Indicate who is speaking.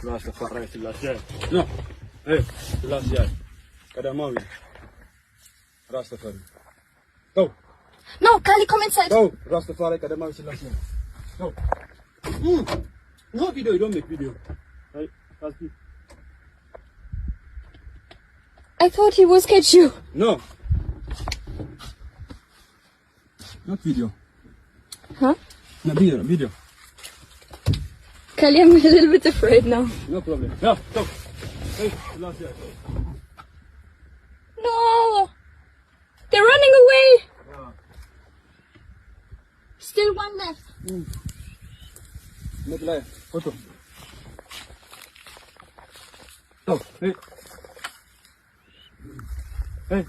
Speaker 1: Rastafari Selassie. No. Hey, Selassie. Kadamawi. Rastafari. Go.
Speaker 2: No, Kali, come inside.
Speaker 1: Go. Rastafari Kadamawi Selassie. Go. No video, you don't make video. Hey, that's it.
Speaker 2: I thought he was catch you.
Speaker 1: No. Not video.
Speaker 2: Huh?
Speaker 1: No, video.
Speaker 2: Kali, I'm a little bit afraid now.
Speaker 1: No problem. No, go. Hey, Selassie.
Speaker 2: No! They're running away!
Speaker 1: Yeah.
Speaker 2: Still one left.
Speaker 1: Make live. Photo. Go. Hey. Hey.